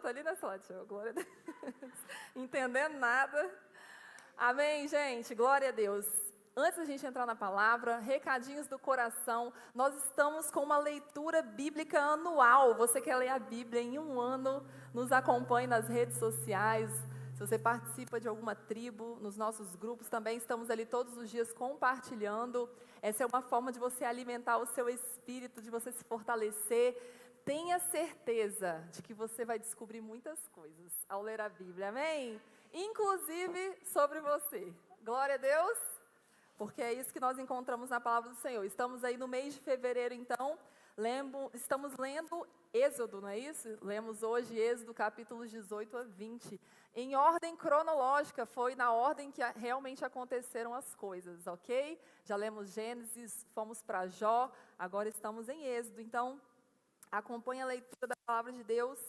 enquanto ali, né, Salatiel? Glória a Deus. Entendendo nada. Amém, gente? Glória a Deus. Antes da gente entrar na palavra, recadinhos do coração, nós estamos com uma leitura bíblica anual. Você quer ler a Bíblia em um ano? Nos acompanhe nas redes sociais. Se você participa de alguma tribo, nos nossos grupos, também estamos ali todos os dias compartilhando. Essa é uma forma de você alimentar o seu espírito, de você se fortalecer. Tenha certeza de que você vai descobrir muitas coisas ao ler a Bíblia, amém? Inclusive sobre você. Glória a Deus, porque é isso que nós encontramos na palavra do Senhor. Estamos aí no mês de fevereiro, então, estamos lendo Êxodo, não é isso? Lemos hoje Êxodo, capítulos 18 a 20. Em ordem cronológica, foi na ordem que realmente aconteceram as coisas, ok? Já lemos Gênesis, fomos para Jó, agora estamos em Êxodo. Então, acompanhe a leitura da palavra de Deus,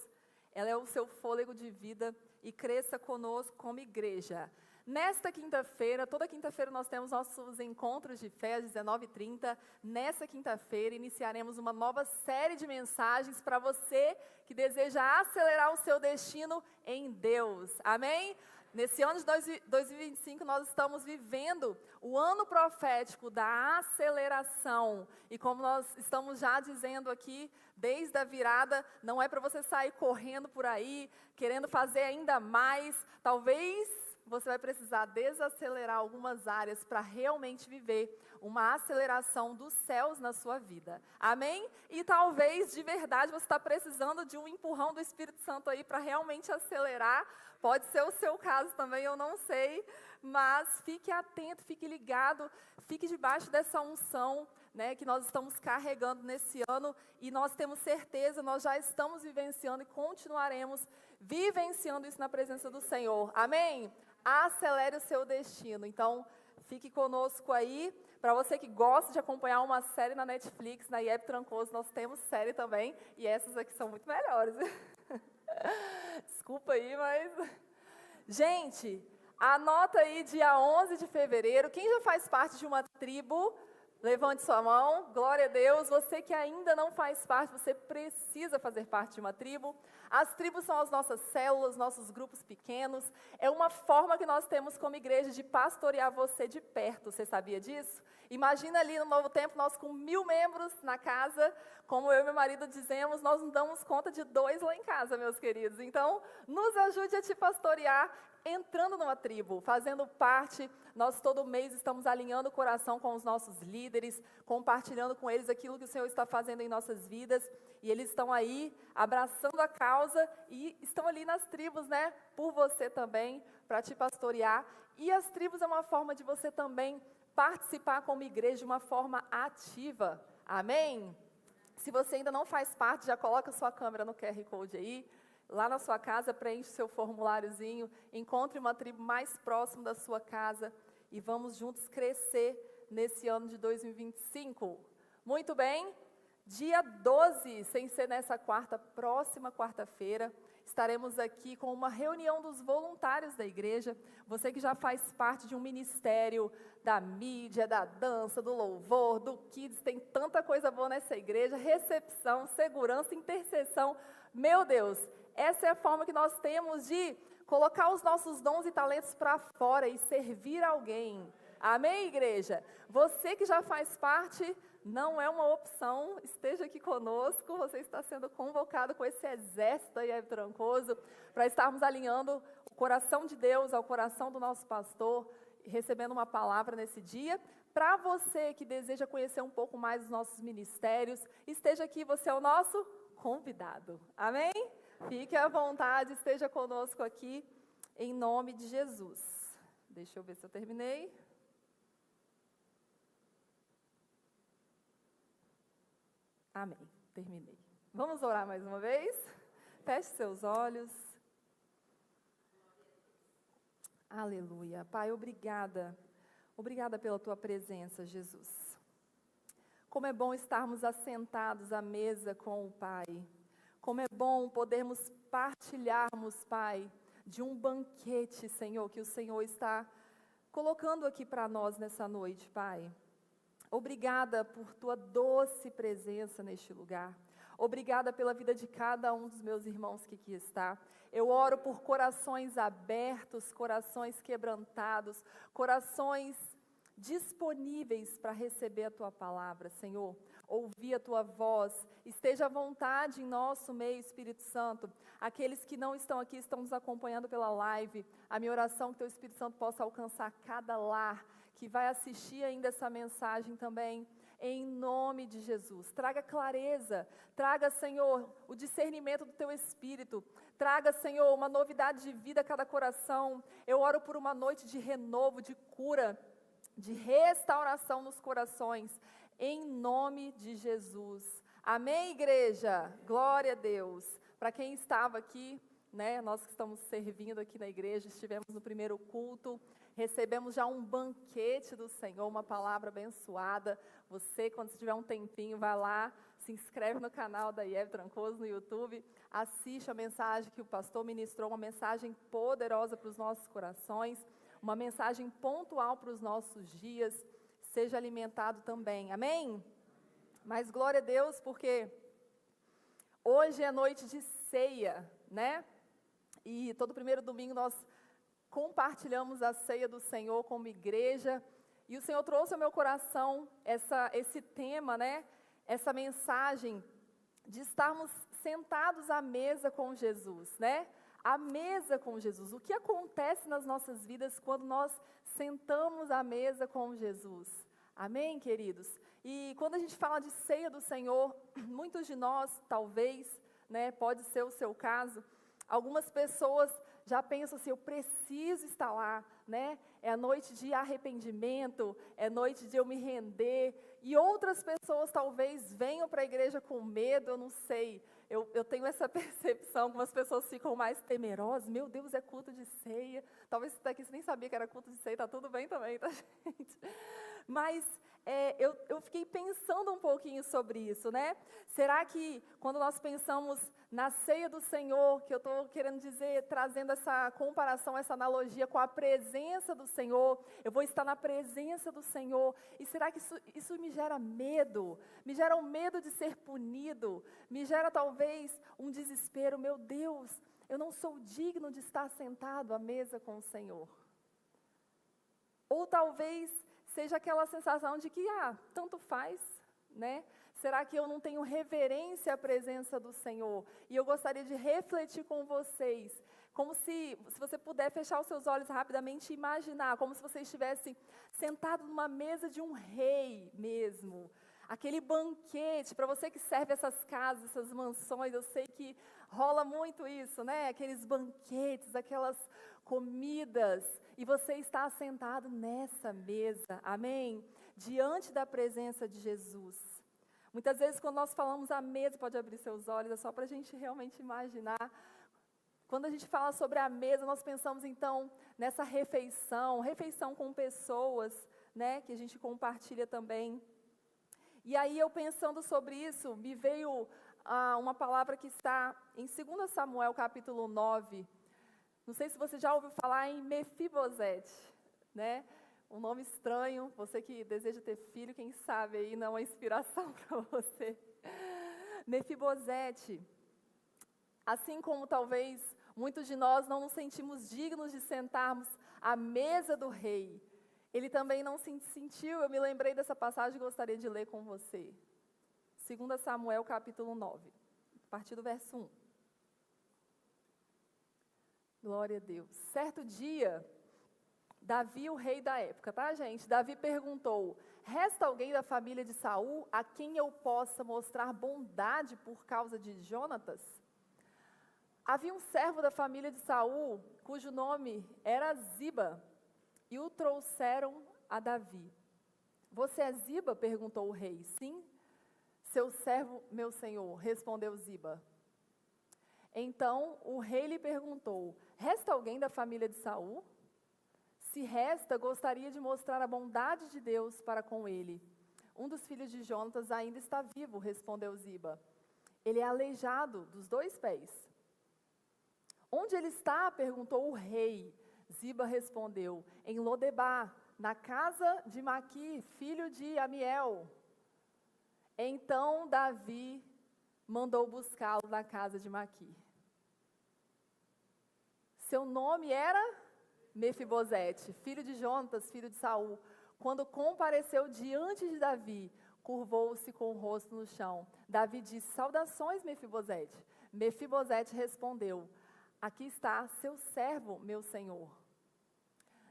ela é o seu fôlego de vida e cresça conosco como igreja. Nesta quinta-feira, toda quinta-feira nós temos nossos encontros de fé às 19h30. Nessa quinta-feira iniciaremos uma nova série de mensagens para você que deseja acelerar o seu destino em Deus. Amém? Nesse ano de 2025 nós estamos vivendo o ano profético da aceleração. E como nós estamos já dizendo aqui, desde a virada, não é para você sair correndo por aí, querendo fazer ainda mais. Talvez você vai precisar desacelerar algumas áreas para realmente viver uma aceleração dos céus na sua vida. Amém? E talvez, de verdade, você está precisando de um empurrão do Espírito Santo aí para realmente acelerar. Pode ser o seu caso também, eu não sei. Mas fique atento, fique ligado, fique debaixo dessa unção, né, que nós estamos carregando nesse ano. E nós temos certeza, nós já estamos vivenciando e continuaremos vivenciando isso na presença do Senhor. Amém? Acelere o seu destino. Então, fique conosco aí. Para você que gosta de acompanhar uma série na Netflix, na IEB Trancoso, nós temos série também. E essas aqui são muito melhores. Desculpa aí, mas... Gente, anota aí dia 11 de fevereiro. Quem já faz parte de uma tribo, levante sua mão. Glória a Deus. Você que ainda não faz parte, você precisa fazer parte de uma tribo. As tribos são as nossas células, nossos grupos pequenos. É uma forma que nós temos como igreja de pastorear você de perto. Você sabia disso? Imagina ali no Novo Tempo, nós com 1000 membros na casa, como eu e meu marido dizemos, nós não damos conta de 2 lá em casa, meus queridos. Então, nos ajude a te pastorear entrando numa tribo, fazendo parte. Nós todo mês estamos alinhando o coração com os nossos líderes, compartilhando com eles aquilo que o Senhor está fazendo em nossas vidas. E eles estão aí abraçando a causa e estão ali nas tribos, né? Por você também, para te pastorear. E as tribos é uma forma de você também participar como igreja de uma forma ativa. Amém? Se você ainda não faz parte, já coloca sua câmera no QR Code aí. Lá na sua casa, preenche o seu formuláriozinho. Encontre uma tribo mais próxima da sua casa. E vamos juntos crescer nesse ano de 2025. Muito bem? Dia 12, sem ser nessa próxima quarta-feira, estaremos aqui com uma reunião dos voluntários da igreja. Você que já faz parte de um ministério da mídia, da dança, do louvor, do kids, tem tanta coisa boa nessa igreja, recepção, segurança, intercessão. Meu Deus, essa é a forma que nós temos de colocar os nossos dons e talentos para fora e servir alguém. Amém, igreja? Você que já faz parte, não é uma opção, esteja aqui conosco, você está sendo convocado com esse exército aí, Trancoso, para estarmos alinhando o coração de Deus ao coração do nosso pastor, recebendo uma palavra nesse dia. Para você que deseja conhecer um pouco mais dos nossos ministérios, esteja aqui, você é o nosso convidado. Amém? Fique à vontade, esteja conosco aqui, em nome de Jesus. Deixa eu ver se eu terminei. Amém, terminei. Vamos orar mais uma vez? Feche seus olhos. Aleluia. Pai, obrigada. Obrigada pela tua presença, Jesus. Como é bom estarmos assentados à mesa com o Pai. Como é bom podermos partilharmos, Pai, de um banquete, Senhor, que o Senhor está colocando aqui para nós nessa noite, Pai. Obrigada por tua doce presença neste lugar. Obrigada pela vida de cada um dos meus irmãos que aqui está. Eu oro por corações abertos, corações quebrantados, corações disponíveis para receber a Tua palavra, Senhor. Ouvir a Tua voz, esteja à vontade em nosso meio, Espírito Santo. Aqueles que não estão aqui, estão nos acompanhando pela live. A minha oração é que Teu Espírito Santo possa alcançar cada lar que vai assistir ainda essa mensagem também. Em nome de Jesus, traga clareza, traga, Senhor, o discernimento do Teu Espírito, traga, Senhor, uma novidade de vida a cada coração. Eu oro por uma noite de renovo, de cura, de restauração nos corações, em nome de Jesus. Amém, igreja? Glória a Deus. Para quem estava aqui, né, nós que estamos servindo aqui na igreja, estivemos no primeiro culto, recebemos já um banquete do Senhor, uma palavra abençoada. Você, quando tiver um tempinho, vai lá, se inscreve no canal da IEB Trancoso no YouTube, assiste a mensagem que o pastor ministrou, uma mensagem poderosa para os nossos corações, uma mensagem pontual para os nossos dias. Seja alimentado também, amém? Mas glória a Deus, porque hoje é noite de ceia, né? E todo primeiro domingo nós compartilhamos a ceia do Senhor como igreja, e o Senhor trouxe ao meu coração esse tema, né? Essa mensagem de estarmos sentados à mesa com Jesus, né? À mesa com Jesus. O que acontece nas nossas vidas quando nós sentamos à mesa com Jesus? Amém, queridos? E quando a gente fala de ceia do Senhor, muitos de nós, talvez, né, pode ser o seu caso, algumas pessoas já pensam assim, eu preciso estar lá, né? É a noite de arrependimento, é noite de eu me render. E outras pessoas talvez venham para a igreja com medo, eu não sei. Eu tenho essa percepção, algumas pessoas ficam mais temerosas. Meu Deus, é culto de ceia. Talvez você está aqui, você nem sabia que era culto de ceia, está tudo bem também, tá, gente? Mas eu fiquei pensando um pouquinho sobre isso, né? Será que quando nós pensamos na ceia do Senhor, que eu estou querendo dizer, trazendo essa comparação, essa analogia com a presença do Senhor, eu vou estar na presença do Senhor, e será que isso me gera medo? Me gera um medo de ser punido? Me gera talvez um desespero, meu Deus, eu não sou digno de estar sentado à mesa com o Senhor. Ou talvez seja aquela sensação de que, tanto faz, né? Será que eu não tenho reverência à presença do Senhor? E eu gostaria de refletir com vocês, como se você puder fechar os seus olhos rapidamente e imaginar, como se você estivesse sentado numa mesa de um rei mesmo. Aquele banquete, para você que serve essas casas, essas mansões, eu sei que rola muito isso, né? Aqueles banquetes, aquelas comidas, e você está sentado nessa mesa, amém? Diante da presença de Jesus. Muitas vezes quando nós falamos a mesa, pode abrir seus olhos, é só para a gente realmente imaginar. Quando a gente fala sobre a mesa, nós pensamos então nessa refeição com pessoas, né? Que a gente compartilha também. E aí eu pensando sobre isso, me veio uma palavra que está em 2 Samuel capítulo 9, não sei se você já ouviu falar em Mefibosete, né? Um nome estranho, você que deseja ter filho, quem sabe aí não é uma inspiração para você. Mefibosete, assim como talvez muitos de nós não nos sentimos dignos de sentarmos à mesa do rei, ele também não se sentiu, eu me lembrei dessa passagem e gostaria de ler com você. 2 Samuel capítulo 9, a partir do verso 1. Glória a Deus. Certo dia, Davi, o rei da época, tá, gente? Davi perguntou, resta alguém da família de Saul a quem eu possa mostrar bondade por causa de Jonatas? Havia um servo da família de Saul, cujo nome era Ziba, e o trouxeram a Davi. Você é Ziba? Perguntou o rei. Sim, seu servo, meu senhor, respondeu Ziba. Então o rei lhe perguntou, resta alguém da família de Saul? Se resta, gostaria de mostrar a bondade de Deus para com ele. Um dos filhos de Jonatas ainda está vivo, respondeu Ziba. Ele é aleijado dos 2 pés. Onde ele está? Perguntou o rei. Ziba respondeu, em Lodebar, na casa de Maqui, filho de Amiel. Então Davi mandou buscá-lo na casa de Maqui. Seu nome era Mefibosete, filho de Jonatas, filho de Saul. Quando compareceu diante de Davi, curvou-se com o rosto no chão. Davi disse: saudações, Mefibosete. Mefibosete respondeu: aqui está seu servo, meu senhor.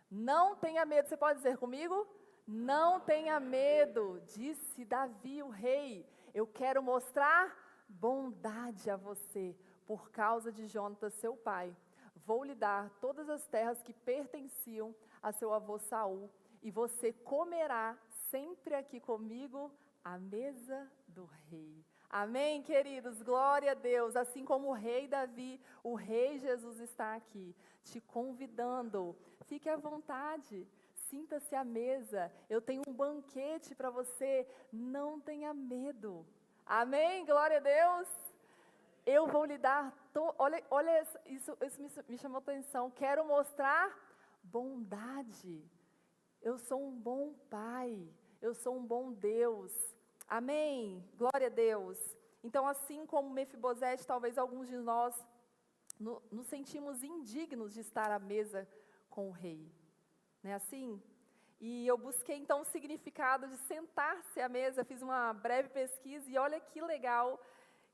Não tenha medo, você pode dizer comigo? Não tenha medo, disse Davi, o rei. Eu quero mostrar bondade a você, por causa de Jonatas, seu pai. Vou lhe dar todas as terras que pertenciam a seu avô Saul, e você comerá sempre aqui comigo à mesa do rei. Amém, queridos? Glória a Deus. Assim como o rei Davi, o rei Jesus está aqui, te convidando. Fique à vontade, sinta-se à mesa. Eu tenho um banquete para você, não tenha medo. Amém? Glória a Deus. Eu vou lhe dar, olha isso me chamou a atenção. Quero mostrar bondade. Eu sou um bom pai, eu sou um bom Deus. Amém? Glória a Deus. Então, assim como Mefibosete, talvez alguns de nós nos sentimos indignos de estar à mesa com o rei. Não é assim? E eu busquei então o significado de sentar-se à mesa, fiz uma breve pesquisa e olha que legal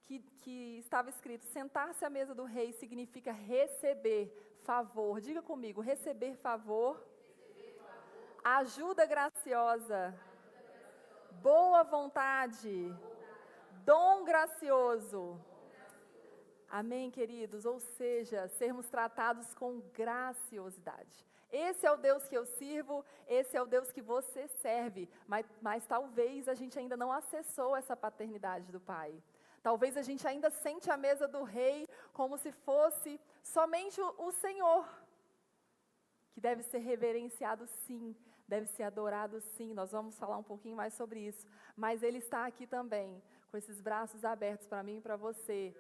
que estava escrito: sentar-se à mesa do rei significa receber favor. Diga comigo: receber favor, ajuda graciosa, boa vontade, dom gracioso. Amém, queridos? Ou seja, sermos tratados com graciosidade. Esse é o Deus que eu sirvo, esse é o Deus que você serve, mas talvez a gente ainda não acessou essa paternidade do Pai. Talvez a gente ainda sente a mesa do rei como se fosse somente o Senhor, que deve ser reverenciado sim, deve ser adorado sim. Nós vamos falar um pouquinho mais sobre isso, mas Ele está aqui também, com esses braços abertos para mim e para você,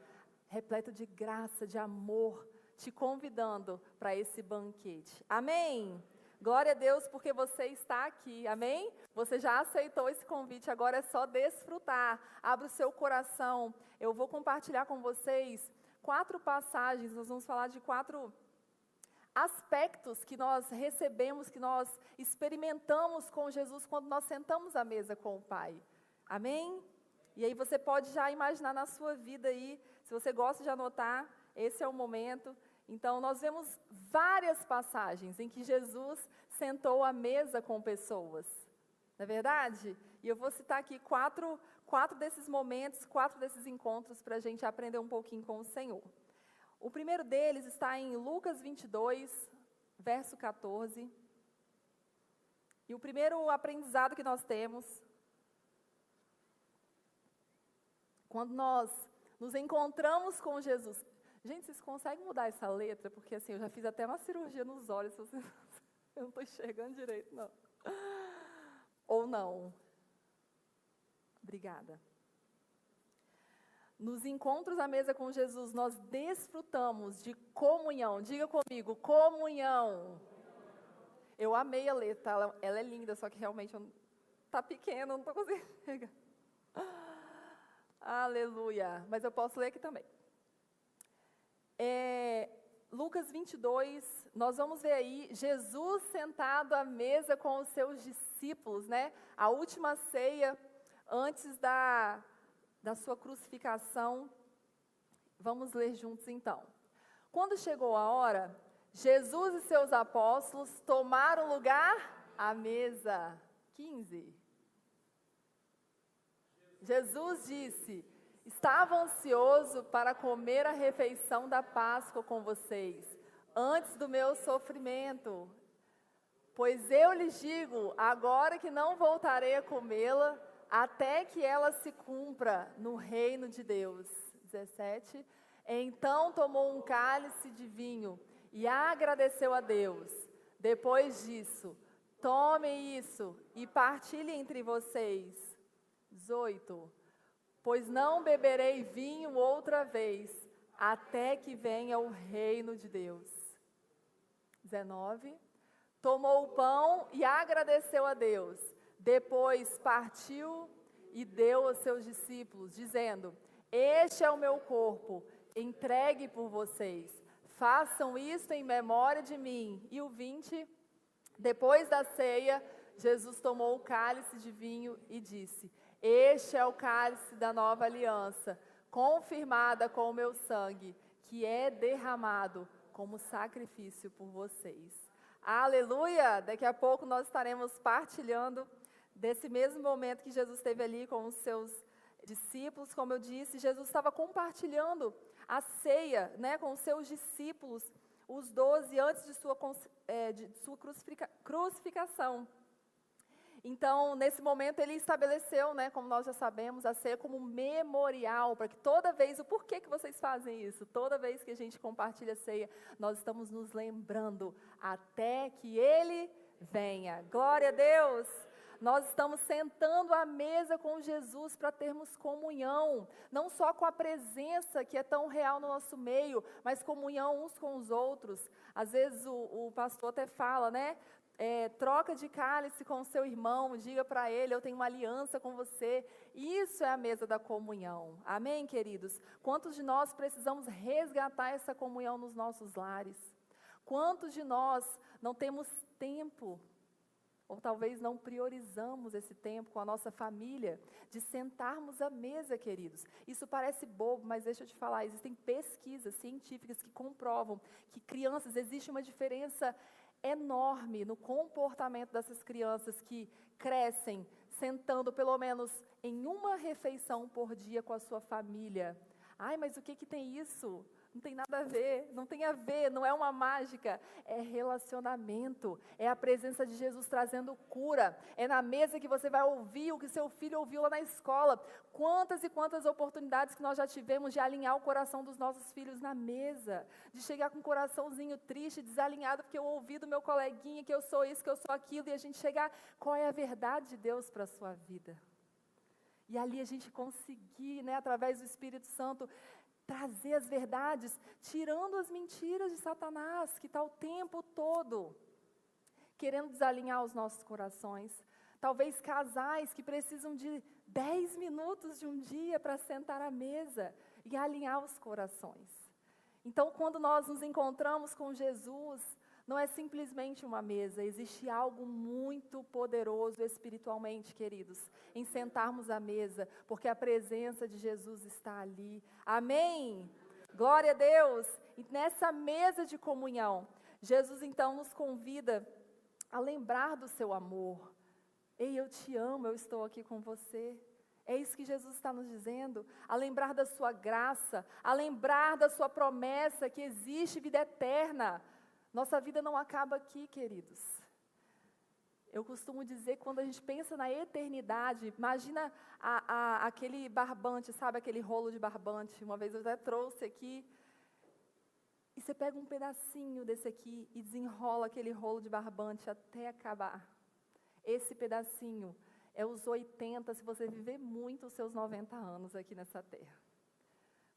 repleto de graça, de amor, te convidando para esse banquete. Amém? Glória a Deus, porque você está aqui, amém? Você já aceitou esse convite, agora é só desfrutar. Abra o seu coração. Eu vou compartilhar com vocês 4 passagens, nós vamos falar de 4 aspectos que nós recebemos, que nós experimentamos com Jesus quando nós sentamos à mesa com o Pai. Amém? E aí você pode já imaginar na sua vida aí, se você gosta de anotar, esse é o momento. Então, nós vemos várias passagens em que Jesus sentou à mesa com pessoas, não é verdade? E eu vou citar aqui quatro desses momentos, 4 desses encontros para a gente aprender um pouquinho com o Senhor. O primeiro deles está em Lucas 22, verso 14. E o primeiro aprendizado que nós temos, quando nós nos encontramos com Jesus. Gente, vocês conseguem mudar essa letra? Porque assim, eu já fiz até uma cirurgia nos olhos, eu não estou enxergando direito, não. Ou não. Obrigada. Nos encontros à mesa com Jesus, nós desfrutamos de comunhão. Diga comigo, comunhão. Eu amei a letra, ela é linda, só que realmente está pequena, não estou conseguindo pegar. Aleluia. Mas eu posso ler aqui também. Lucas 22, nós vamos ver aí Jesus sentado à mesa com os seus discípulos, né? A última ceia antes da sua crucificação. Vamos ler juntos então. Quando chegou a hora, Jesus e seus apóstolos tomaram lugar à mesa. 15. Jesus disse: estava ansioso para comer a refeição da Páscoa com vocês, antes do meu sofrimento. Pois eu lhes digo, agora que não voltarei a comê-la, até que ela se cumpra no reino de Deus. 17. Então tomou um cálice de vinho e agradeceu a Deus. Depois disso, tomem isso e partilhem entre vocês. 18. Pois não beberei vinho outra vez, até que venha o reino de Deus. 19. Tomou o pão e agradeceu a Deus. Depois partiu e deu aos seus discípulos, dizendo: Este é o meu corpo, entregue por vocês. Façam isto em memória de mim. E o 20, depois da ceia, Jesus tomou o cálice de vinho e disse: este é o cálice da nova aliança, confirmada com o meu sangue, que é derramado como sacrifício por vocês. Aleluia! Daqui a pouco nós estaremos partilhando desse mesmo momento que Jesus teve ali com os seus discípulos. Como eu disse, Jesus estava compartilhando a ceia, né, com os seus discípulos, os 12, antes de sua crucificação. Então, nesse momento, ele estabeleceu, né, como nós já sabemos, a ceia como memorial, para que toda vez, o porquê que vocês fazem isso? Toda vez que a gente compartilha a ceia, nós estamos nos lembrando até que ele venha. Glória a Deus! Nós estamos sentando à mesa com Jesus para termos comunhão, não só com a presença que é tão real no nosso meio, mas comunhão uns com os outros. Às vezes o pastor até fala, né? Troca de cálice com o seu irmão, diga para ele, eu tenho uma aliança com você. Isso é a mesa da comunhão. Amém, queridos? Quantos de nós precisamos resgatar essa comunhão nos nossos lares? Quantos de nós não temos tempo, ou talvez não priorizamos esse tempo com a nossa família, de sentarmos à mesa, queridos? Isso parece bobo, mas deixa eu te falar, existem pesquisas científicas que comprovam que crianças, existe uma diferença enorme no comportamento dessas crianças que crescem sentando pelo menos em uma refeição por dia com a sua família. Ai, mas o que tem isso? Não tem nada a ver, não tem a ver, não é uma mágica, é relacionamento, é a presença de Jesus trazendo cura, é na mesa que você vai ouvir o que seu filho ouviu lá na escola. Quantas e quantas oportunidades que nós já tivemos de alinhar o coração dos nossos filhos na mesa, de chegar com um coraçãozinho triste, desalinhado, porque eu ouvi do meu coleguinha que eu sou isso, que eu sou aquilo, e a gente chegar, qual é a verdade de Deus para a sua vida? E ali a gente conseguir, né, através do Espírito Santo, trazer as verdades, tirando as mentiras de Satanás, que está o tempo todo querendo desalinhar os nossos corações. Talvez casais que precisam de 10 minutos de um dia para sentar à mesa e alinhar os corações. Então, quando nós nos encontramos com Jesus, não é simplesmente uma mesa, existe algo muito poderoso espiritualmente, queridos, em sentarmos à mesa, porque a presença de Jesus está ali. Amém? Glória a Deus! E nessa mesa de comunhão, Jesus então nos convida a lembrar do seu amor. Ei, eu te amo, eu estou aqui com você. É isso que Jesus está nos dizendo, a lembrar da sua graça, a lembrar da sua promessa que existe vida eterna. Nossa vida não acaba aqui, queridos. Eu costumo dizer que quando a gente pensa na eternidade, imagina aquele barbante, sabe, aquele rolo de barbante. Uma vez eu já trouxe aqui. E você pega um pedacinho desse aqui e desenrola aquele rolo de barbante até acabar. Esse pedacinho é os 80, se você viver muito, os seus 90 anos aqui nessa terra.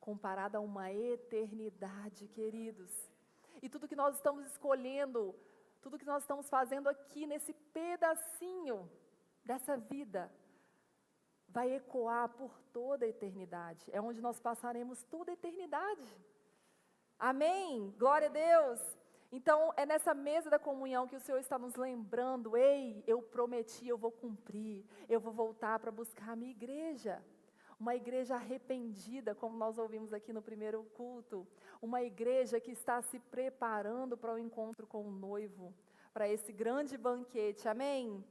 Comparado a uma eternidade, queridos. E tudo que nós estamos escolhendo, tudo que nós estamos fazendo aqui nesse pedacinho dessa vida, vai ecoar por toda a eternidade. É onde nós passaremos toda a eternidade. Amém? Glória a Deus! Então, é nessa mesa da comunhão que o Senhor está nos lembrando, ei, eu prometi, eu vou cumprir, eu vou voltar para buscar a minha igreja. Uma igreja arrependida, como nós ouvimos aqui no primeiro culto. Uma igreja que está se preparando para o encontro com o noivo, para esse grande banquete, amém?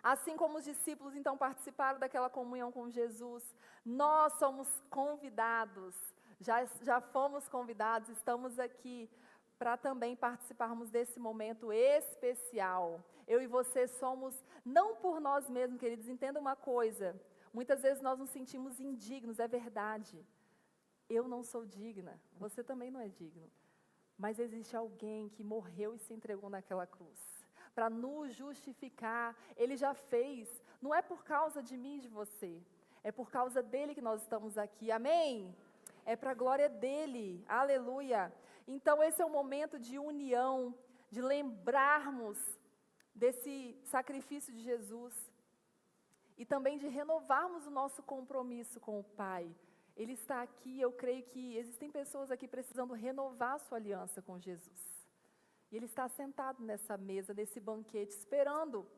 Assim como os discípulos então participaram daquela comunhão com Jesus, nós somos convidados, já fomos convidados, estamos aqui para também participarmos desse momento especial. Eu e você somos, não por nós mesmos, queridos, entenda uma coisa, muitas vezes nós nos sentimos indignos, é verdade. Eu não sou digna, você também não é digno. Mas existe alguém que morreu e se entregou naquela cruz, para nos justificar. Ele já fez, não é por causa de mim e de você, é por causa dele que nós estamos aqui, amém? É para a glória dele, aleluia. Então esse é o momento de união, de lembrarmos desse sacrifício de Jesus, e também de renovarmos o nosso compromisso com o Pai. Ele está aqui, eu creio que existem pessoas aqui precisando renovar sua aliança com Jesus. E Ele está sentado nessa mesa, nesse banquete, esperando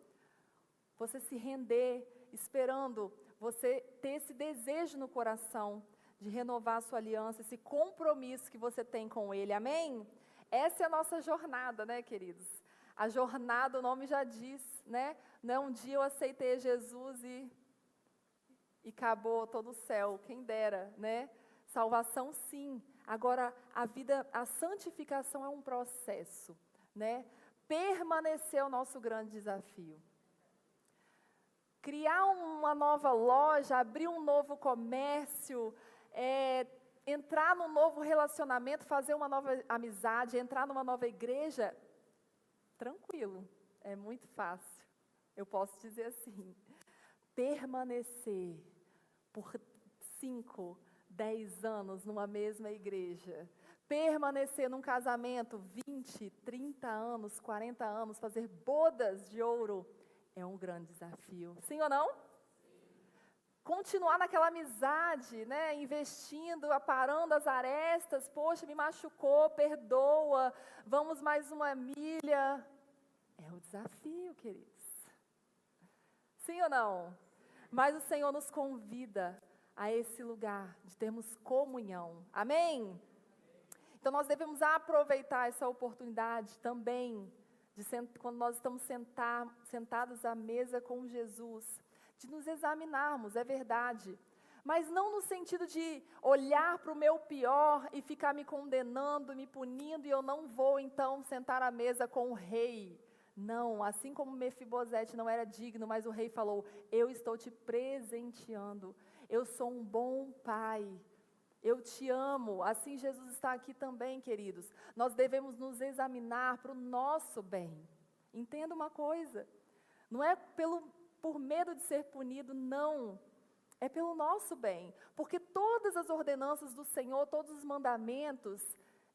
você se render, esperando você ter esse desejo no coração de renovar sua aliança, esse compromisso que você tem com Ele, amém? Essa é a nossa jornada, né, queridos? A jornada, o nome já diz, né? Não é um dia eu aceitei Jesus e acabou todo o céu, quem dera, né? Salvação sim, agora a vida, a santificação é um processo, né? Permanecer é o nosso grande desafio. Criar uma nova loja, abrir um novo comércio, entrar num novo relacionamento, fazer uma nova amizade, entrar numa nova igreja, tranquilo, é muito fácil, eu posso dizer assim. Permanecer por 5, 10 anos numa mesma igreja, permanecer num casamento 20, 30 anos, 40 anos, fazer bodas de ouro, é um grande desafio, sim ou não? Continuar naquela amizade, né, investindo, aparando as arestas, poxa, me machucou, perdoa, vamos mais uma milha, é o desafio, queridos, sim ou não? Mas o Senhor nos convida a esse lugar de termos comunhão, amém? Então nós devemos aproveitar essa oportunidade também, quando nós estamos sentados à mesa com Jesus, de nos examinarmos, é verdade, mas não no sentido de olhar para o meu pior e ficar me condenando, me punindo, e eu não vou então sentar à mesa com o rei. Não, assim como Mefibosete não era digno, mas o rei falou, eu estou te presenteando, eu sou um bom pai, eu te amo, assim Jesus está aqui também, queridos. Nós devemos nos examinar para o nosso bem. Entenda uma coisa, não é por medo de ser punido, não. É pelo nosso bem, porque todas as ordenanças do Senhor, todos os mandamentos,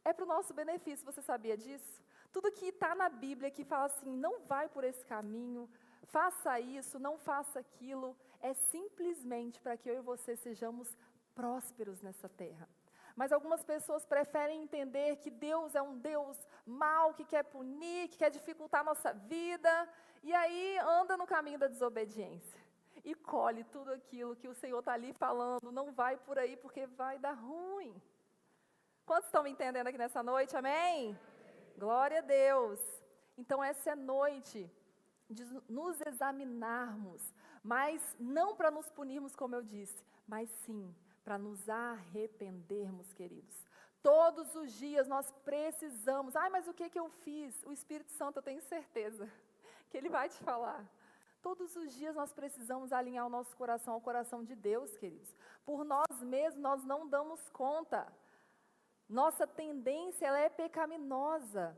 é para o nosso benefício, você sabia disso? Tudo que está na Bíblia que fala assim, não vai por esse caminho, faça isso, não faça aquilo, é simplesmente para que eu e você sejamos prósperos nessa terra. Mas algumas pessoas preferem entender que Deus é um Deus mau, que quer punir, que quer dificultar a nossa vida, e aí anda no caminho da desobediência. E colhe tudo aquilo que o Senhor está ali falando, não vai por aí porque vai dar ruim. Quantos estão me entendendo aqui nessa noite, amém? Glória a Deus. Então essa é noite de nos examinarmos, mas não para nos punirmos, como eu disse, mas sim para nos arrependermos, queridos. Todos os dias nós precisamos, mas o que eu fiz? O Espírito Santo, eu tenho certeza que Ele vai te falar. Todos os dias nós precisamos alinhar o nosso coração ao coração de Deus, queridos. Por nós mesmos nós não damos conta. Nossa tendência, ela é pecaminosa.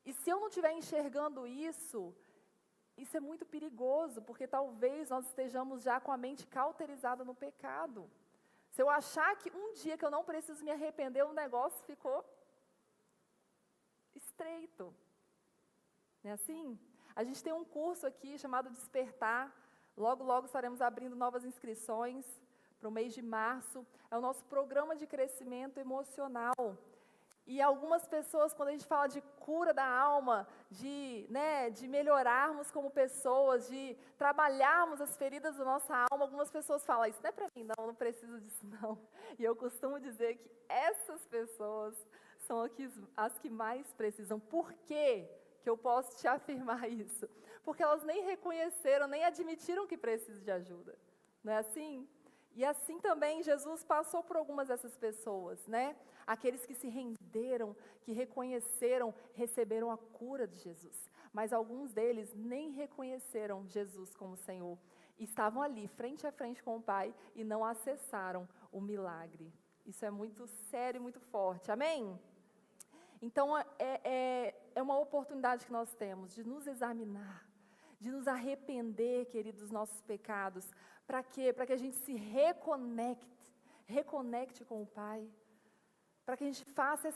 E se eu não estiver enxergando isso é muito perigoso, porque talvez nós estejamos já com a mente cauterizada no pecado. Se eu achar que um dia que eu não preciso me arrepender, o negócio ficou estreito. Não é assim? A gente tem um curso aqui chamado Despertar. Logo, logo estaremos abrindo novas inscrições para o mês de março. É o nosso programa de crescimento emocional. E algumas pessoas, quando a gente fala de cura da alma, de melhorarmos como pessoas, de trabalharmos as feridas da nossa alma, algumas pessoas falam, isso não é para mim, não preciso disso não. E eu costumo dizer que essas pessoas são as que mais precisam. Por quê que eu posso te afirmar isso? Porque elas nem reconheceram, nem admitiram que precisam de ajuda. Não é assim? E assim também Jesus passou por algumas dessas pessoas, né? Aqueles que se renderam, que reconheceram, receberam a cura de Jesus. Mas alguns deles nem reconheceram Jesus como Senhor. Estavam ali, frente a frente com o Pai, e não acessaram o milagre. Isso é muito sério e muito forte, amém? Então, é uma oportunidade que nós temos de nos examinar, de nos arrepender, queridos, dos nossos pecados. Para quê? Para que a gente se reconecte com o Pai. Para que a gente faça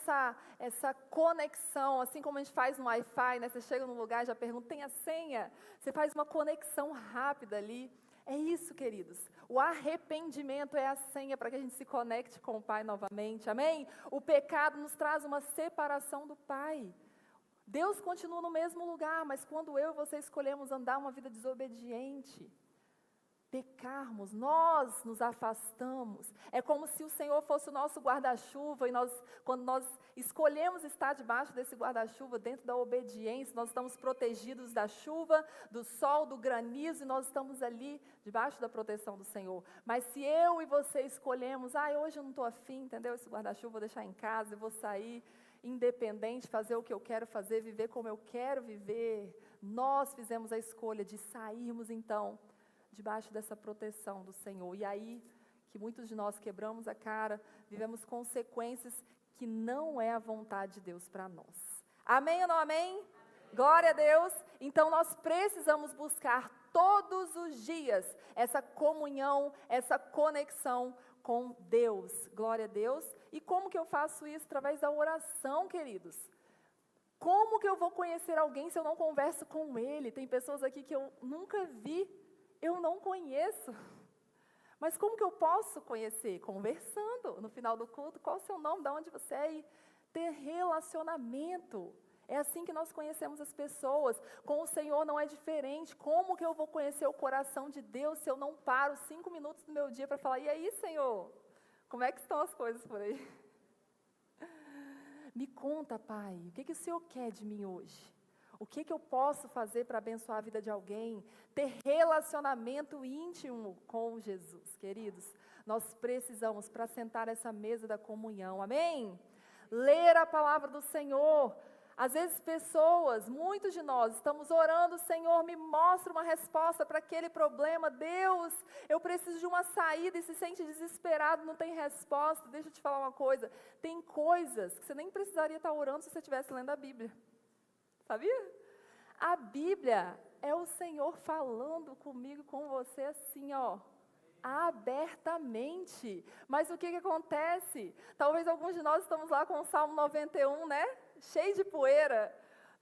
essa conexão, assim como a gente faz no Wi-Fi, né? Você chega num lugar e já pergunta, tem a senha? Você faz uma conexão rápida ali. É isso, queridos. O arrependimento é a senha para que a gente se conecte com o Pai novamente, amém? O pecado nos traz uma separação do Pai. Deus continua no mesmo lugar, mas quando eu e você escolhemos andar uma vida desobediente, pecarmos, nós nos afastamos. É como se o Senhor fosse o nosso guarda-chuva, e quando nós escolhemos estar debaixo desse guarda-chuva, dentro da obediência, nós estamos protegidos da chuva, do sol, do granizo, e nós estamos ali debaixo da proteção do Senhor. Mas se eu e você escolhemos, hoje eu não estou afim, entendeu? Esse guarda-chuva vou deixar em casa, eu vou sair independente, fazer o que eu quero fazer, viver como eu quero viver. Nós fizemos a escolha de sairmos então debaixo dessa proteção do Senhor. E aí, que muitos de nós quebramos a cara, vivemos consequências que não é a vontade de Deus para nós. Amém ou não amém? Amém? Glória a Deus. Então, nós precisamos buscar todos os dias essa comunhão, essa conexão com Deus. Glória a Deus. E como que eu faço isso? Através da oração, queridos. Como que eu vou conhecer alguém se eu não converso com ele? Tem pessoas aqui que eu nunca vi, eu não conheço. Mas como que eu posso conhecer? Conversando. No final do culto, qual o seu nome? De onde você é? E ter relacionamento. É assim que nós conhecemos as pessoas. Com o Senhor não é diferente. Como que eu vou conhecer o coração de Deus se eu não paro 5 minutos do meu dia para falar, e aí, Senhor, como é que estão as coisas por aí? Me conta, Pai, o que o Senhor quer de mim hoje? O que eu posso fazer para abençoar a vida de alguém? Ter relacionamento íntimo com Jesus, queridos. Nós precisamos para sentar essa mesa da comunhão, amém? Ler a palavra do Senhor. Às vezes muitos de nós, estamos orando, Senhor, me mostra uma resposta para aquele problema. Deus, eu preciso de uma saída, e se sente desesperado, não tem resposta. Deixa eu te falar uma coisa, tem coisas que você nem precisaria estar orando se você estivesse lendo a Bíblia. Sabia? A Bíblia é o Senhor falando comigo, com você assim, abertamente. Mas o que acontece? Talvez alguns de nós estamos lá com o Salmo 91, né? Cheio de poeira.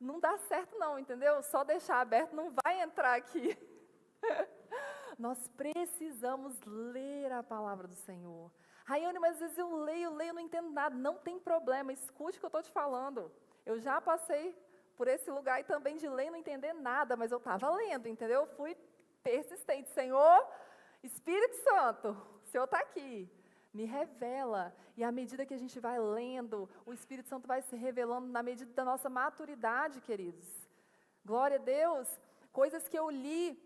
Não dá certo não, entendeu? Só deixar aberto não vai entrar aqui. Nós precisamos ler a palavra do Senhor. Raiane, mas às vezes eu leio, não entendo nada. Não tem problema, escute o que eu estou te falando. Eu já passei por esse lugar e também de ler e não entender nada, mas eu estava lendo, entendeu? Eu fui persistente. Senhor, Espírito Santo, o Senhor está aqui, me revela. E à medida que a gente vai lendo, o Espírito Santo vai se revelando na medida da nossa maturidade, queridos. Glória a Deus. Coisas que eu li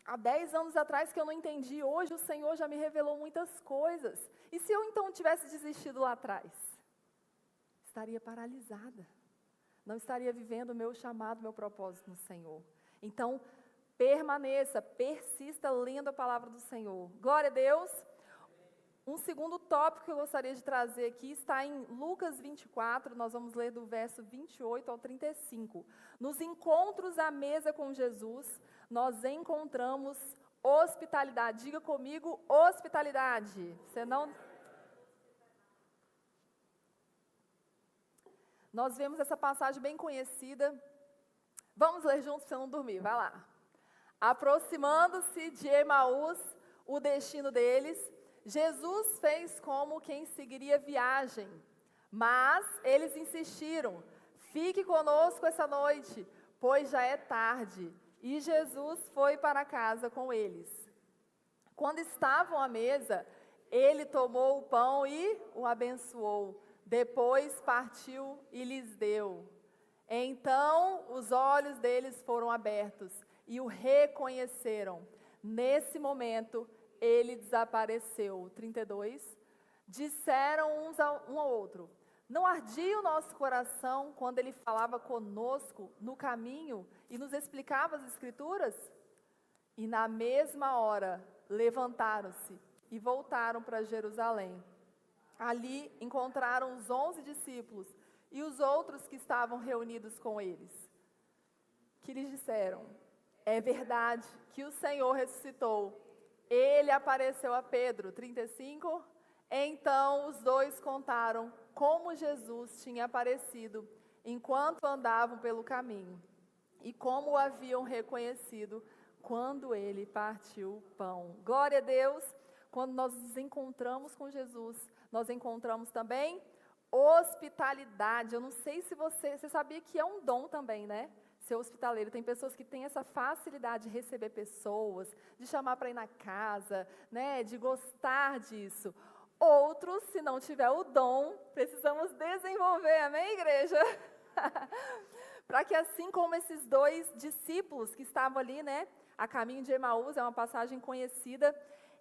há 10 anos atrás que eu não entendi, hoje o Senhor já me revelou muitas coisas. E se eu então tivesse desistido lá atrás? Estaria paralisada. Não estaria vivendo o meu chamado, meu propósito no Senhor. Então, permaneça, persista lendo a palavra do Senhor. Glória a Deus. Um segundo tópico que eu gostaria de trazer aqui está em Lucas 24, nós vamos ler do verso 28 ao 35. Nos encontros à mesa com Jesus, nós encontramos hospitalidade. Diga comigo, hospitalidade. Você não... Nós vemos essa passagem bem conhecida. Vamos ler juntos para você não dormir, vai lá. Aproximando-se de Emaús, o destino deles, Jesus fez como quem seguiria viagem, mas eles insistiram, fique conosco essa noite, pois já é tarde, e Jesus foi para casa com eles. Quando estavam à mesa, ele tomou o pão e o abençoou, depois partiu e lhes deu. Então os olhos deles foram abertos e o reconheceram. Nesse momento, ele desapareceu. 32. Disseram um ao outro, não ardia o nosso coração quando ele falava conosco no caminho e nos explicava as Escrituras? E na mesma hora, levantaram-se e voltaram para Jerusalém. Ali encontraram os 11 discípulos e os outros que estavam reunidos com eles, que lhes disseram, é verdade que o Senhor ressuscitou. Ele apareceu a Pedro, 35. Então os dois contaram como Jesus tinha aparecido enquanto andavam pelo caminho e como o haviam reconhecido quando ele partiu o pão. Glória a Deus. Quando nós nos encontramos com Jesus, nós encontramos também hospitalidade. Eu não sei se você sabia que é um dom também, né? Ser hospitaleiro. Tem pessoas que têm essa facilidade de receber pessoas, de chamar para ir na casa, né? De gostar disso. Outros, se não tiver o dom, precisamos desenvolver, amém, igreja? Para que assim como esses dois discípulos que estavam ali, né? A caminho de Emaús, é uma passagem conhecida,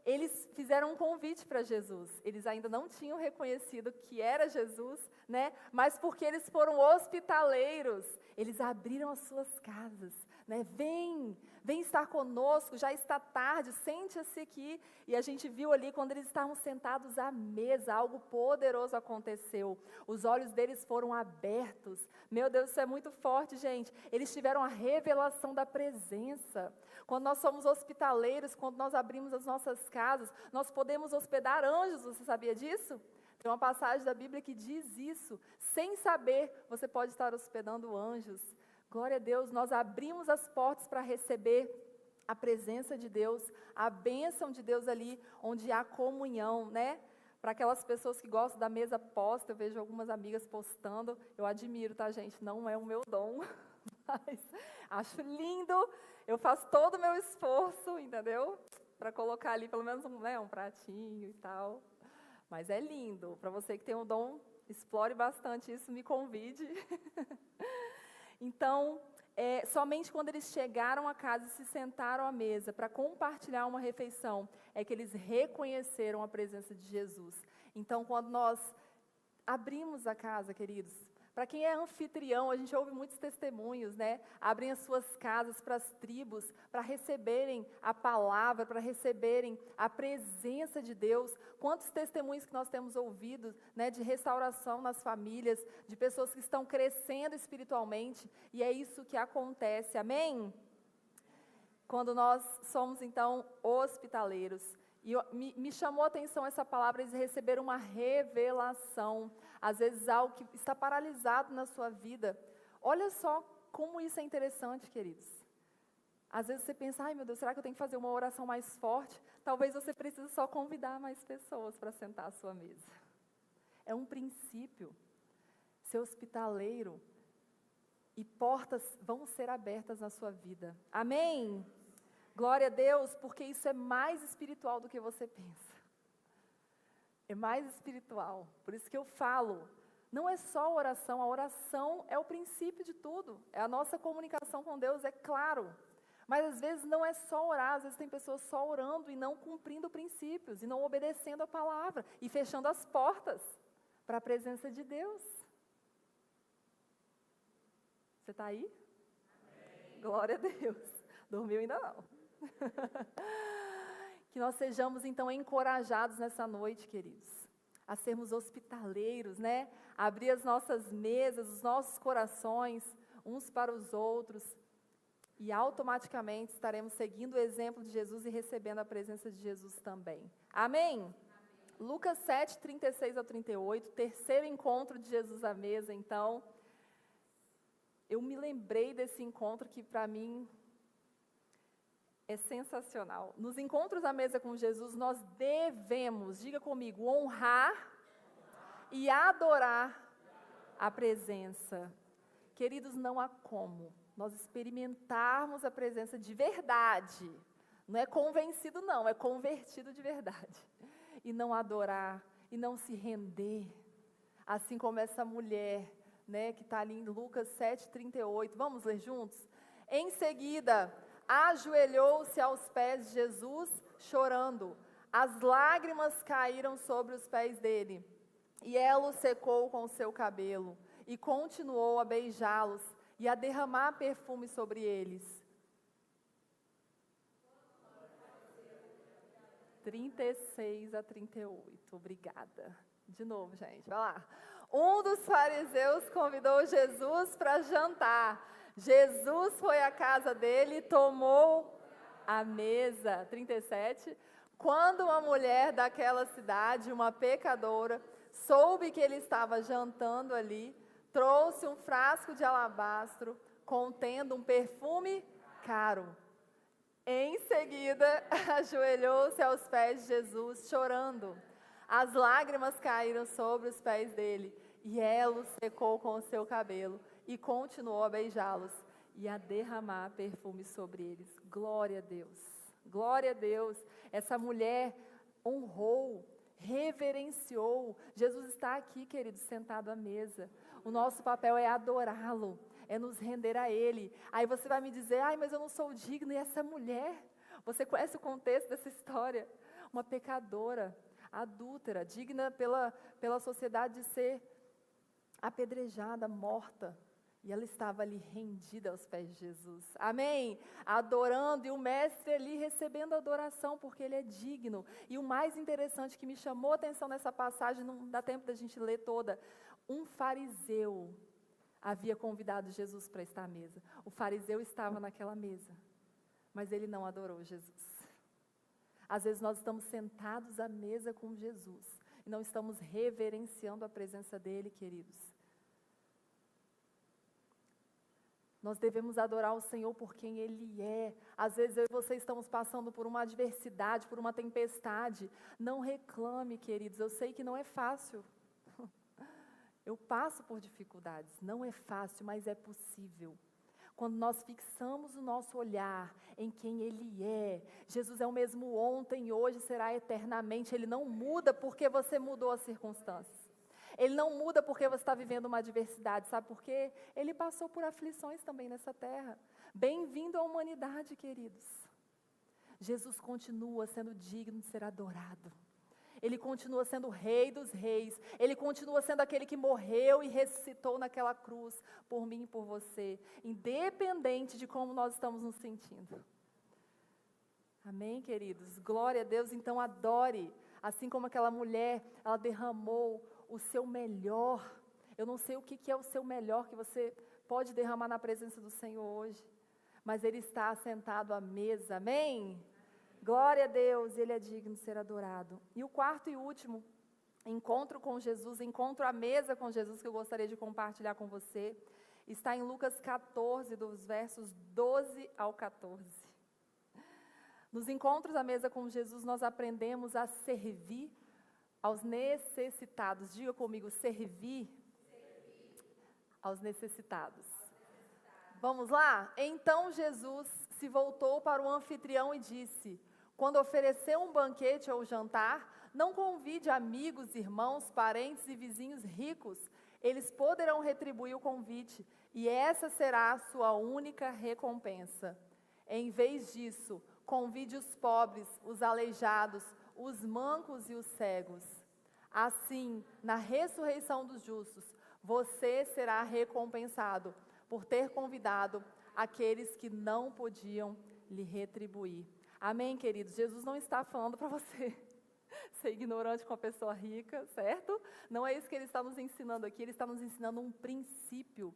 eles fizeram um convite para Jesus. Eles ainda não tinham reconhecido que era Jesus, né? Mas porque eles foram hospitaleiros, eles abriram as suas casas, né? Vem estar conosco, já está tarde, sente-se aqui. E a gente viu ali, quando eles estavam sentados à mesa, algo poderoso aconteceu. Os olhos deles foram abertos. Meu Deus, isso é muito forte, gente. Eles tiveram a revelação da presença. Quando nós somos hospitaleiros, quando nós abrimos as nossas casas, nós podemos hospedar anjos, você sabia disso? Tem uma passagem da Bíblia que diz isso. Sem saber, você pode estar hospedando anjos. Glória a Deus, nós abrimos as portas para receber a presença de Deus, a bênção de Deus ali, onde há comunhão, né? Para aquelas pessoas que gostam da mesa posta, eu vejo algumas amigas postando, eu admiro, tá, gente? Não é o meu dom, mas acho lindo, eu faço todo o meu esforço, entendeu? Para colocar ali pelo menos um pratinho e tal, mas é lindo. Para você que tem um dom, explore bastante isso, me convide. Então, somente quando eles chegaram a casa e se sentaram à mesa para compartilhar uma refeição, é que eles reconheceram a presença de Jesus. Então, quando nós abrimos a casa, queridos, para quem é anfitrião, a gente ouve muitos testemunhos, né? Abrem as suas casas para as tribos, para receberem a palavra, para receberem a presença de Deus. Quantos testemunhos que nós temos ouvido, né? De restauração nas famílias, de pessoas que estão crescendo espiritualmente, e é isso que acontece, amém? Quando nós somos, então, hospitaleiros. E me chamou a atenção essa palavra de receber uma revelação. Às vezes algo que está paralisado na sua vida. Olha só como isso é interessante, queridos. Às vezes você pensa, ai meu Deus, será que eu tenho que fazer uma oração mais forte? Talvez você precise só convidar mais pessoas para sentar à sua mesa. É um princípio. Ser hospitaleiro e portas vão ser abertas na sua vida. Amém? Glória a Deus, porque isso é mais espiritual do que você pensa. É mais espiritual. Por isso que eu falo, não é só oração, a oração é o princípio de tudo. É a nossa comunicação com Deus, é claro. Mas às vezes não é só orar, às vezes tem pessoas só orando e não cumprindo princípios, e não obedecendo a palavra, e fechando as portas para a presença de Deus. Você está aí? Amém. Glória a Deus. Dormiu ainda não. Que nós sejamos então encorajados nessa noite, queridos, a sermos hospitaleiros, né? Abrir as nossas mesas, os nossos corações, uns para os outros, e automaticamente estaremos seguindo o exemplo de Jesus e recebendo a presença de Jesus também. Amém? Amém. Lucas 7, 36 ao 38, terceiro encontro de Jesus à mesa, então, eu me lembrei desse encontro que para mim é sensacional. Nos encontros à mesa com Jesus, nós devemos, diga comigo, honrar e adorar a presença. Queridos, não há como nós experimentarmos a presença de verdade. Não é convencido não, é convertido de verdade. E não adorar, e não se render. Assim como essa mulher, né, que está ali em Lucas 7, 38. Vamos ler juntos? Em seguida, ajoelhou-se aos pés de Jesus, chorando. As lágrimas caíram sobre os pés dele, e ela o secou com o seu cabelo, e continuou a beijá-los, e a derramar perfume sobre eles. 36 a 38, obrigada. De novo, gente, vai lá. Um dos fariseus convidou Jesus para jantar. Jesus foi à casa dele e tomou a mesa. 37. Quando uma mulher daquela cidade, uma pecadora, soube que ele estava jantando ali, trouxe um frasco de alabastro contendo um perfume caro. Em seguida, ajoelhou-se aos pés de Jesus, chorando. As lágrimas caíram sobre os pés dele, e ela os secou com o seu cabelo, e continuou a beijá-los, e a derramar perfume sobre eles. Glória a Deus, glória a Deus. Essa mulher honrou, reverenciou. Jesus está aqui, queridos, sentado à mesa. O nosso papel é adorá-lo, é nos render a Ele. Aí você vai me dizer, ai, mas eu não sou digno. E essa mulher, você conhece o contexto dessa história? Uma pecadora, adúltera, digna pela sociedade de ser apedrejada, morta. E ela estava ali rendida aos pés de Jesus. Amém? Adorando, e o mestre ali recebendo adoração, porque ele é digno. E o mais interessante que me chamou a atenção nessa passagem, não dá tempo da gente ler toda, um fariseu havia convidado Jesus para estar à mesa. O fariseu estava naquela mesa, mas ele não adorou Jesus. Às vezes nós estamos sentados à mesa com Jesus, e não estamos reverenciando a presença dele, queridos. Nós devemos adorar o Senhor por quem Ele é. Às vezes eu e você estamos passando por uma adversidade, por uma tempestade. Não reclame, queridos, eu sei que não é fácil. Eu passo por dificuldades, não é fácil, mas é possível. Quando nós fixamos o nosso olhar em quem Ele é, Jesus é o mesmo ontem, hoje, será eternamente. Ele não muda porque você mudou as circunstâncias. Ele não muda porque você está vivendo uma adversidade, sabe por quê? Ele passou por aflições também nessa terra. Bem-vindo à humanidade, queridos. Jesus continua sendo digno de ser adorado. Ele continua sendo o Rei dos Reis. Ele continua sendo aquele que morreu e ressuscitou naquela cruz por mim e por você, independente de como nós estamos nos sentindo. Amém, queridos? Glória a Deus. Então adore, assim como aquela mulher, ela derramou o seu melhor. Eu não sei o que é o seu melhor que você pode derramar na presença do Senhor hoje, mas Ele está sentado à mesa, amém? Glória a Deus, Ele é digno de ser adorado. E o quarto e último encontro com Jesus, encontro à mesa com Jesus, que eu gostaria de compartilhar com você, está em Lucas 14, dos versos 12 ao 14. Nos encontros à mesa com Jesus, nós aprendemos a servir aos necessitados. Diga comigo, servir aos necessitados. Vamos lá? Então Jesus se voltou para o anfitrião e disse: quando oferecer um banquete ou jantar, não convide amigos, irmãos, parentes e vizinhos ricos. Eles poderão retribuir o convite, e essa será a sua única recompensa. Em vez disso, convide os pobres, os aleijados, os mancos e os cegos. Assim, na ressurreição dos justos, você será recompensado por ter convidado aqueles que não podiam lhe retribuir. Amém, queridos? Jesus não está falando para você ser ignorante com a pessoa rica, certo? Não é isso que Ele está nos ensinando aqui. Ele está nos ensinando um princípio.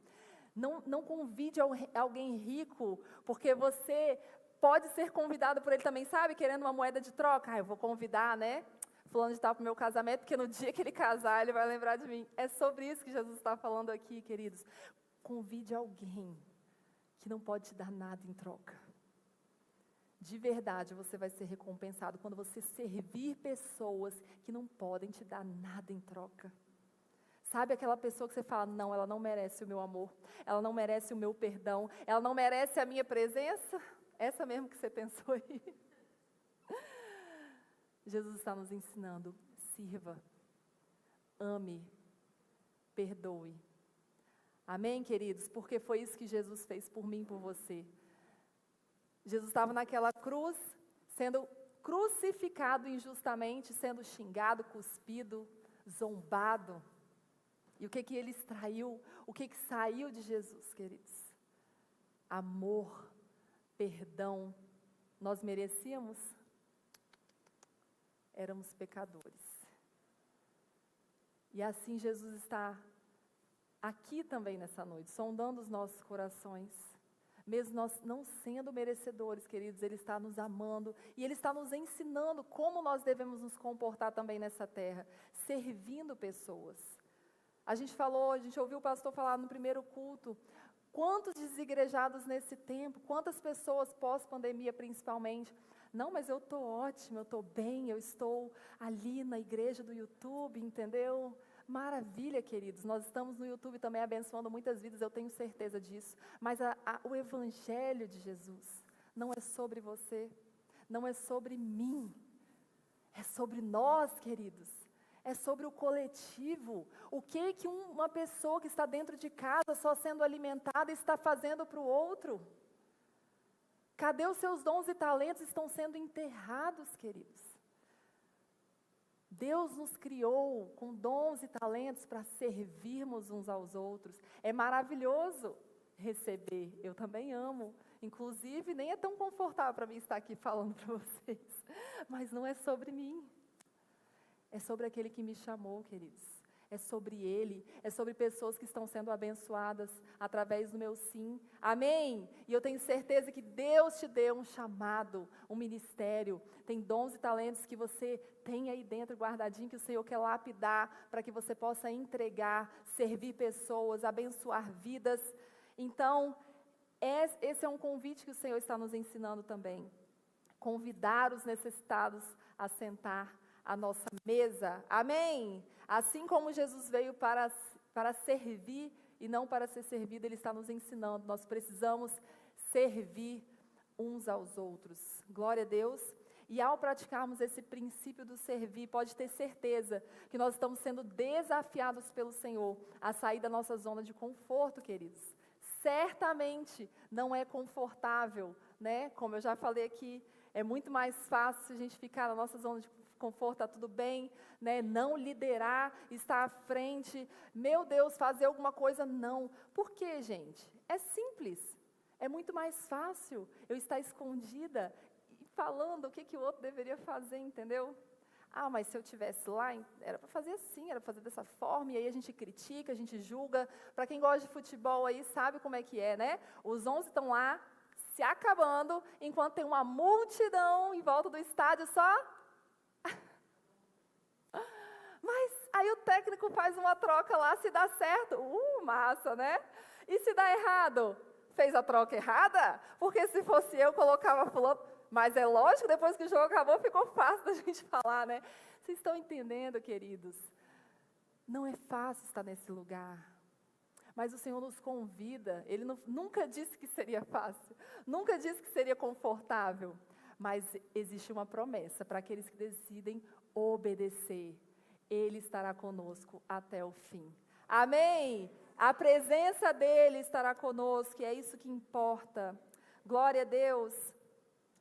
Não convide alguém rico, porque você pode ser convidado por ele também, sabe? Querendo uma moeda de troca. Eu vou convidar, né? Fulano de tal para o meu casamento, porque no dia que ele casar, ele vai lembrar de mim. É sobre isso que Jesus está falando aqui, queridos. Convide alguém que não pode te dar nada em troca. De verdade, você vai ser recompensado quando você servir pessoas que não podem te dar nada em troca. Sabe aquela pessoa que você fala, não, ela não merece o meu amor, ela não merece o meu perdão, ela não merece a minha presença? Essa mesmo que você pensou aí. Jesus está nos ensinando, sirva, ame, perdoe. Amém, queridos? Porque foi isso que Jesus fez por mim e por você. Jesus estava naquela cruz, sendo crucificado injustamente, sendo xingado, cuspido, zombado. E o que ele extraiu? O que saiu de Jesus, queridos? Amor, perdão. Nós merecíamos? Éramos pecadores. E assim Jesus está aqui também nessa noite, sondando os nossos corações. Mesmo nós não sendo merecedores, queridos, Ele está nos amando e Ele está nos ensinando como nós devemos nos comportar também nessa terra, servindo pessoas. A gente ouviu o pastor falar no primeiro culto, Quantos desigrejados nesse tempo, quantas pessoas pós-pandemia principalmente, não, mas eu estou ótima, eu estou bem, eu estou ali na igreja do YouTube, entendeu? Maravilha, queridos, nós estamos no YouTube também abençoando muitas vidas, eu tenho certeza disso, mas o Evangelho de Jesus não é sobre você, não é sobre mim, é sobre nós, queridos, é sobre o coletivo. O que uma pessoa que está dentro de casa só sendo alimentada está fazendo para o outro? Cadê os seus dons e talentos? Estão sendo enterrados, queridos. Deus nos criou com dons e talentos para servirmos uns aos outros. É maravilhoso receber, eu também amo. Inclusive, nem é tão confortável para mim estar aqui falando para vocês. Mas não é sobre mim. É sobre aquele que me chamou, queridos. É sobre Ele, é sobre pessoas que estão sendo abençoadas através do meu sim. Amém? E eu tenho certeza que Deus te deu um chamado, um ministério. Tem dons e talentos que você tem aí dentro guardadinho, que o Senhor quer lapidar, para que você possa entregar, servir pessoas, abençoar vidas. Então, esse é um convite que o Senhor está nos ensinando também. Convidar os necessitados a sentar à nossa mesa, amém? Assim como Jesus veio para servir e não para ser servido, Ele está nos ensinando, nós precisamos servir uns aos outros, glória a Deus. E ao praticarmos esse princípio do servir, pode ter certeza que nós estamos sendo desafiados pelo Senhor a sair da nossa zona de conforto, queridos. Certamente não é confortável, né? Como eu já falei aqui, é muito mais fácil se a gente ficar na nossa zona de conforto, está tudo bem, né? Não liderar, estar à frente, meu Deus, fazer alguma coisa, não. Por quê, gente? É simples, é muito mais fácil eu estar escondida e falando o que o outro deveria fazer, entendeu? Ah, mas se eu estivesse lá, era para fazer assim, era para fazer dessa forma, e aí a gente critica, a gente julga. Para quem gosta de futebol aí, sabe como é que é, né? Os 11 estão lá, se acabando, enquanto tem uma multidão em volta do estádio só... Mas aí o técnico faz uma troca lá, se dá certo, massa, né? E se dá errado? Fez a troca errada? Porque se fosse eu, colocava fulano. Mas é lógico, depois que o jogo acabou, ficou fácil da gente falar, né? Vocês estão entendendo, queridos? Não é fácil estar nesse lugar. Mas o Senhor nos convida, Ele nunca disse que seria fácil, nunca disse que seria confortável. Mas existe uma promessa para aqueles que decidem obedecer. Ele estará conosco até o fim. Amém? A presença dEle estará conosco, e é isso que importa. Glória a Deus.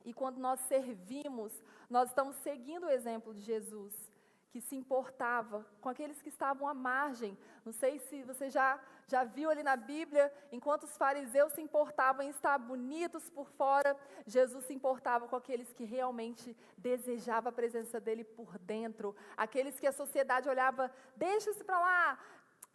E quando nós servimos, nós estamos seguindo o exemplo de Jesus, que se importava com aqueles que estavam à margem. Não sei se você já viu ali na Bíblia, enquanto os fariseus se importavam em estar bonitos por fora, Jesus se importava com aqueles que realmente desejavam a presença dele por dentro, aqueles que a sociedade olhava, deixa-se para lá,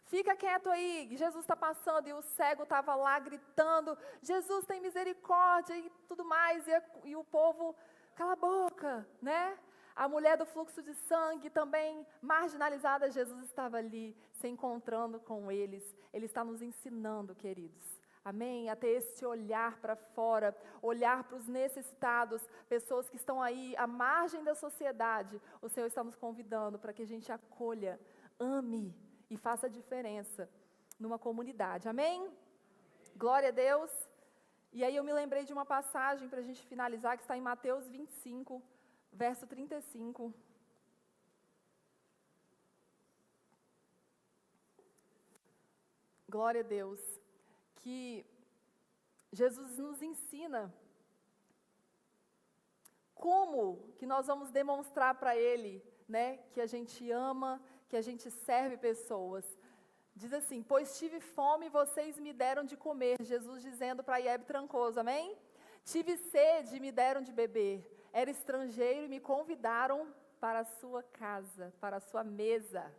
fica quieto aí, Jesus está passando, e o cego estava lá gritando, Jesus tem misericórdia e tudo mais, e o povo, cala a boca, né? A mulher do fluxo de sangue também marginalizada, Jesus estava ali, se encontrando com eles. Ele está nos ensinando, queridos, amém? A ter esse olhar para fora, olhar para os necessitados, pessoas que estão aí à margem da sociedade. O Senhor está nos convidando para que a gente acolha, ame e faça a diferença numa comunidade, amém? Glória a Deus. E aí eu me lembrei de uma passagem para a gente finalizar, que está em Mateus 25, verso 35. Glória a Deus. Que Jesus nos ensina como que nós vamos demonstrar para Ele, né, que a gente ama, que a gente serve pessoas. Diz assim, pois tive fome e vocês me deram de comer. Jesus dizendo para Hebe Trancoso, amém? Tive sede e me deram de beber. Era estrangeiro e me convidaram para a sua casa, para a sua mesa.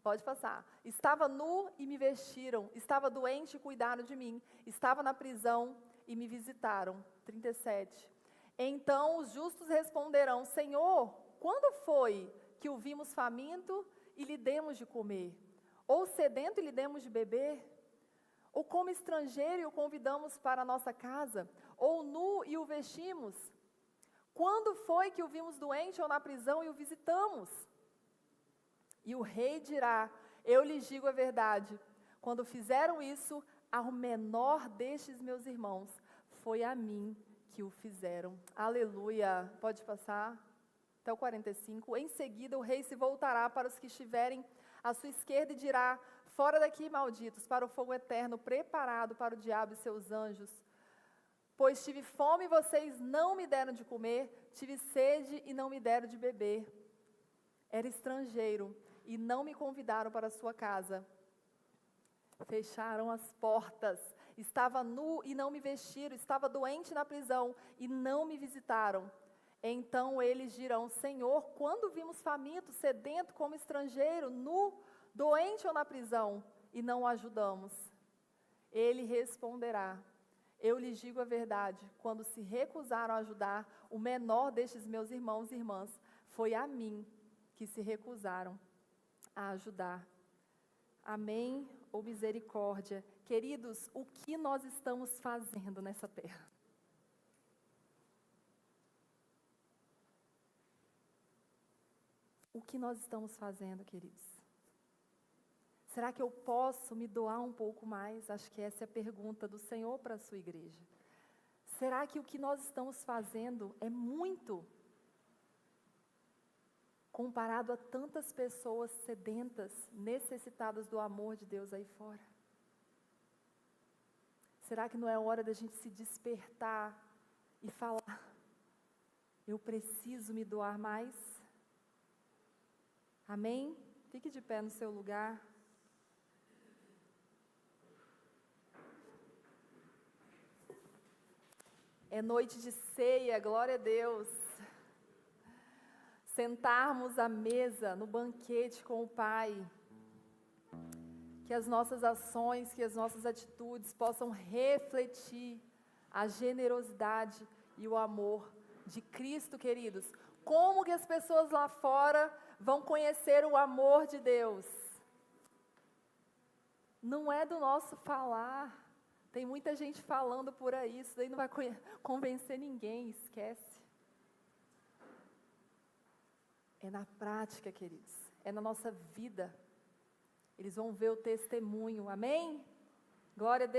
Pode passar. Estava nu e me vestiram. Estava doente e cuidaram de mim. Estava na prisão e me visitaram. 37. Então os justos responderão, Senhor, quando foi que o vimos faminto e lhe demos de comer? Ou sedento e lhe demos de beber? Ou como estrangeiro e o convidamos para a nossa casa? Ou nu e o vestimos? Quando foi que o vimos doente ou na prisão e o visitamos? E o rei dirá: eu lhes digo a verdade, quando fizeram isso ao menor destes meus irmãos, foi a mim que o fizeram. Aleluia. Pode passar até o 45. Em seguida o rei se voltará para os que estiverem à sua esquerda e dirá: fora daqui, malditos, para o fogo eterno preparado para o diabo e seus anjos. Pois tive fome e vocês não me deram de comer, tive sede e não me deram de beber. Era estrangeiro e não me convidaram para a sua casa. Fecharam as portas. Estava nu e não me vestiram, estava doente na prisão e não me visitaram. Então eles dirão: Senhor, quando vimos faminto, sedento, como estrangeiro, nu, doente ou na prisão, e não o ajudamos? Ele responderá: eu lhes digo a verdade, quando se recusaram a ajudar o menor destes meus irmãos e irmãs, foi a mim que se recusaram a ajudar. Amém ou misericórdia? Queridos, o que nós estamos fazendo nessa terra? O que nós estamos fazendo, queridos? Será que eu posso me doar um pouco mais? Acho que essa é a pergunta do Senhor para a sua igreja. Será que o que nós estamos fazendo é muito comparado a tantas pessoas sedentas, necessitadas do amor de Deus aí fora? Será que não é hora da gente se despertar e falar: eu preciso me doar mais? Amém? Fique de pé no seu lugar. É noite de ceia, glória a Deus. Sentarmos à mesa, no banquete com o Pai. Que as nossas ações, que as nossas atitudes possam refletir a generosidade e o amor de Cristo, queridos. Como que as pessoas lá fora vão conhecer o amor de Deus? Não é do nosso falar. Tem muita gente falando por aí, isso daí não vai convencer ninguém, esquece. É na prática, queridos, é na nossa vida. Eles vão ver o testemunho, amém? Glória a Deus.